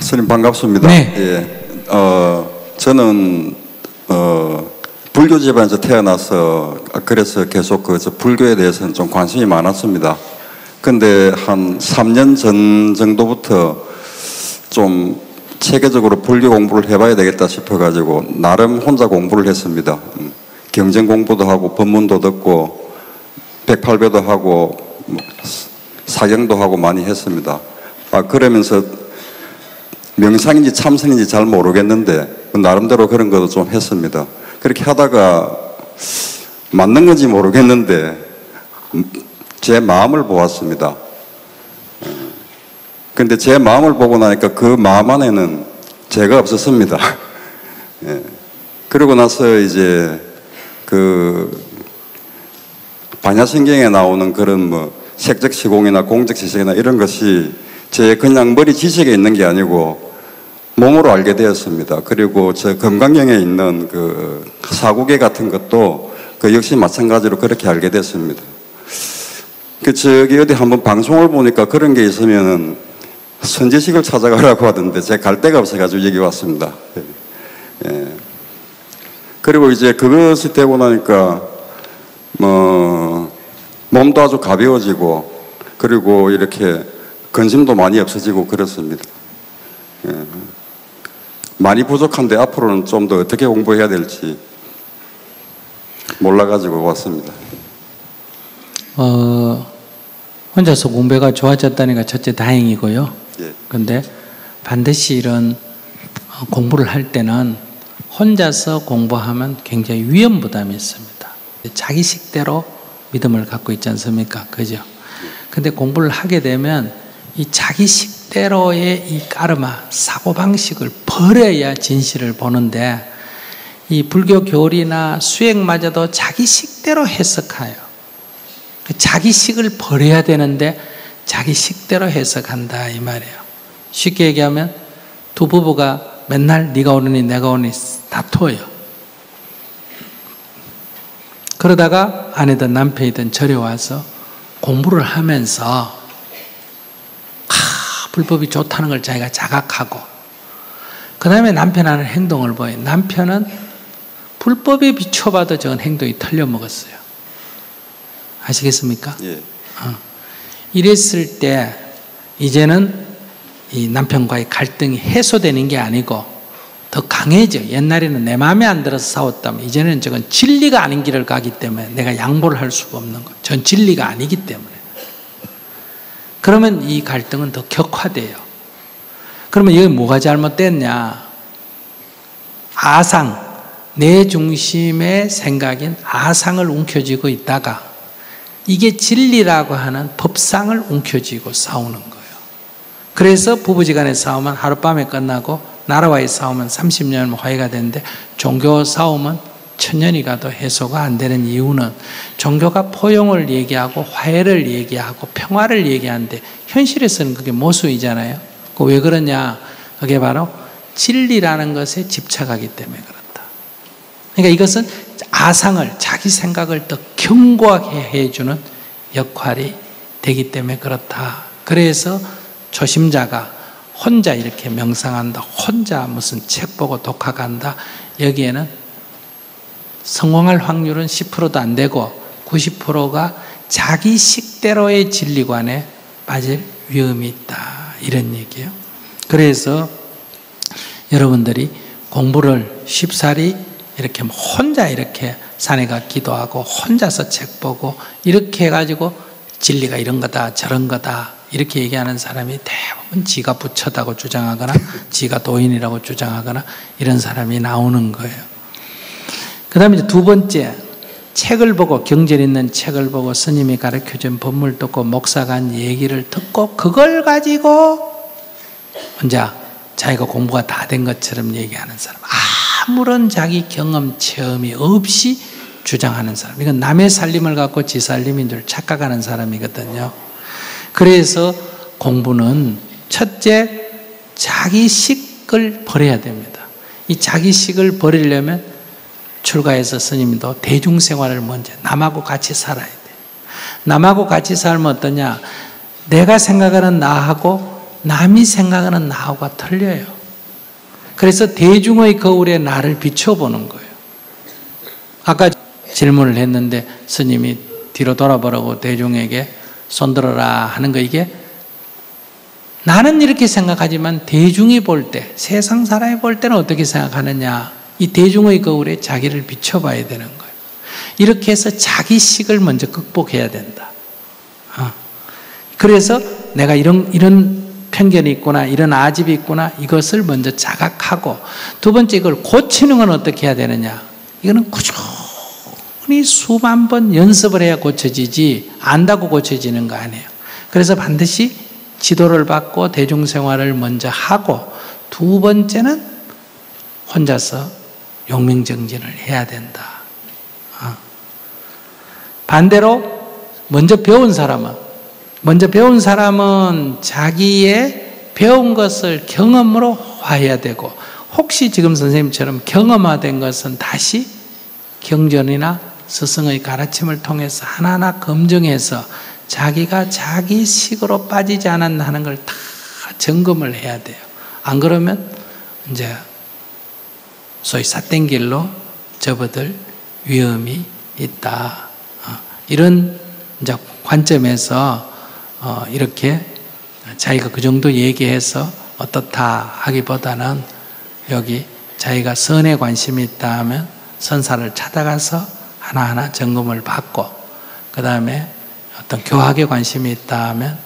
스님 반갑습니다. 네. 예. 저는 불교 집안에서 태어나서 그래서 계속 저 불교에 대해서는 좀 관심이 많았습니다. 근데 한 3년 전 정도부터 좀 체계적으로 불교 공부를 해봐야 되겠다 싶어가지고 나름 혼자 공부를 했습니다. 경전 공부도 하고 법문도 듣고 108배도 하고 사경도 하고 많이 했습니다. 그러면서 명상인지 참선인지 잘 모르겠는데 나름대로 그런 것도 좀 했습니다. 그렇게 하다가 맞는 건지 모르겠는데 제 마음을 보았습니다. 근데 제 마음을 보고 나니까 그 마음 안에는 제가 없었습니다. 그러고 나서 이제 그 반야신경에 나오는 그런 색적 시공이나 공적 지식이나 이런 것이 제 그냥 머리 지식에 있는 게 아니고 몸으로 알게 되었습니다. 그리고 저 건강경에 있는 그 사구계 같은 것도 그 역시 마찬가지로 그렇게 알게 됐습니다. 저기 어디 한번 방송을 보니까 그런 게 있으면은 선지식을 찾아가라고 하던데 제가 갈 데가 없어가지고 여기 왔습니다. 예. 그리고 이제 그것이 되고 나니까 몸도 아주 가벼워지고 그리고 이렇게 근심도 많이 없어지고 그렇습니다. 예. 많이 부족한데 앞으로는 좀 더 어떻게 공부해야 될지 몰라가지고 왔습니다. 혼자서 공부가 좋아졌다니까 첫째 다행이고요. 예. 근데 반드시 이런 공부를 할 때는 혼자서 공부하면 굉장히 위험 부담이 있습니다. 자기 식대로 믿음을 갖고 있지 않습니까? 그죠? 근데 공부를 하게 되면 이 자기 식대로의 이 까르마, 사고방식을 버려야 진실을 보는데 이 불교 교리나 수행마저도 자기 식대로 해석해요. 자기 식을 버려야 되는데 자기 식대로 해석한다 이 말이에요. 쉽게 얘기하면 두 부부가 맨날 네가 오느니 내가 오느니 다투어요. 그러다가 아내든 남편이든 절에 와서 공부를 하면서 불법이 좋다는 걸 자기가 자각하고 그 다음에 남편 하는 행동을 보여요. 남편은 불법에 비춰봐도 저건 행동이 틀려먹었어요. 아시겠습니까? 예. 이랬을 때 이제는 이 남편과의 갈등이 해소되는 게 아니고 더 강해져. 옛날에는 내 마음에 안 들어서 싸웠다면 이제는 저건 진리가 아닌 길을 가기 때문에 내가 양보를 할 수가 없는 거예요. 전 진리가 아니기 때문에. 그러면 이 갈등은 더 격화돼요. 그러면 여기 뭐가 잘못됐냐? 아상, 내 중심의 생각인 아상을 움켜쥐고 있다가 이게 진리라고 하는 법상을 움켜쥐고 싸우는 거예요. 그래서 부부지간의 싸움은 하룻밤에 끝나고 나라와의 싸움은 30년 화해가 되는데 종교 싸움은 1000년이 가도 해소가 안 되는 이유는 종교가 포용을 얘기하고 화해를 얘기하고 평화를 얘기하는데 현실에서는 그게 모순이잖아요. 왜 그러냐? 그게 바로 진리라는 것에 집착하기 때문에 그렇다. 그러니까 이것은 아상을, 자기 생각을 더 견고하게 해주는 역할이 되기 때문에 그렇다. 그래서 초심자가 혼자 이렇게 명상한다, 혼자 무슨 책 보고 독학한다, 여기에는 성공할 확률은 10%도 안 되고 90%가 자기 식대로의 진리관에 빠질 위험이 있다, 이런 얘기예요. 그래서 여러분들이 공부를 쉽사리 이렇게 혼자 이렇게 산에 가 기도하고 혼자서 책 보고 이렇게 해가지고 진리가 이런 거다 저런 거다 이렇게 얘기하는 사람이 대부분 지가 부처다고 주장하거나 지가 도인이라고 주장하거나 이런 사람이 나오는 거예요. 그 다음에 두 번째, 책을 보고, 경전 있는 책을 보고 스님이 가르쳐준 법문을 듣고 목사가 한 얘기를 듣고 그걸 가지고 혼자 자기가 공부가 다 된 것처럼 얘기하는 사람, 아무런 자기 경험 체험이 없이 주장하는 사람, 이건 남의 살림을 갖고 지 살림인 줄 착각하는 사람이거든요. 그래서 공부는 첫째 자기식을 버려야 됩니다. 이 자기식을 버리려면 출가해서 스님도 대중생활을 먼저 남하고 같이 살아야 돼요. 남하고 같이 살면 어떠냐? 내가 생각하는 나하고 남이 생각하는 나하고 틀려요. 그래서 대중의 거울에 나를 비춰보는 거예요. 아까 질문을 했는데 스님이 뒤로 돌아보라고 대중에게 손들어라 하는 거, 이게 나는 이렇게 생각하지만 대중이 볼 때, 세상 사람이 볼 때는 어떻게 생각하느냐, 이 대중의 거울에 자기를 비춰봐야 되는 거예요. 이렇게 해서 자기식을 먼저 극복해야 된다. 그래서 내가 이런 편견이 있구나, 이런 아집이 있구나, 이것을 먼저 자각하고, 두 번째 이걸 고치는 건 어떻게 해야 되느냐. 이거는 꾸준히 수만 번 연습을 해야 고쳐지지, 안다고 고쳐지는 거 아니에요. 그래서 반드시 지도를 받고 대중생활을 먼저 하고, 두 번째는 혼자서 용맹정진을 해야 된다. 반대로 먼저 배운 사람은 자기의 배운 것을 경험으로 화해야 되고, 혹시 지금 선생님처럼 경험화된 것은 다시 경전이나 스승의 가르침을 통해서 하나하나 검증해서 자기가 자기 식으로 빠지지 않았나 하는 걸 다 점검을 해야 돼요. 안 그러면 이제 소위 삿된 길로 접어들 위험이 있다. 이런 이제 관점에서 이렇게 자기가 그 정도 얘기해서 어떻다 하기보다는, 여기 자기가 선에 관심이 있다 하면 선사를 찾아가서 하나하나 점검을 받고, 그 다음에 어떤 교학에 관심이 있다 하면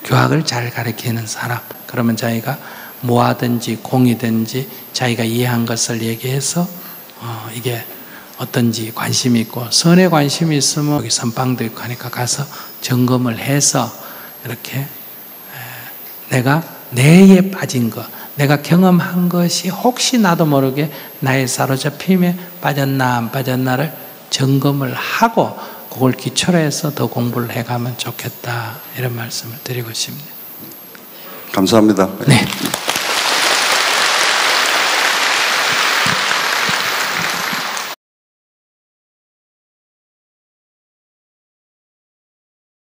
교학을 잘 가르치는 사람, 그러면 자기가 모아든지 공이든지 자기가 이해한 것을 얘기해서 이게 어떤지 관심이 있고, 선에 관심이 있으면 여기 선방도 있고 하니까 가서 점검을 해서 이렇게 내가 내에 빠진 것, 내가 경험한 것이 혹시 나도 모르게 나의 사로잡힘에 빠졌나 안 빠졌나를 점검을 하고, 그걸 기초로 해서 더 공부를 해가면 좋겠다, 이런 말씀을 드리고 싶네요. 감사합니다. 네.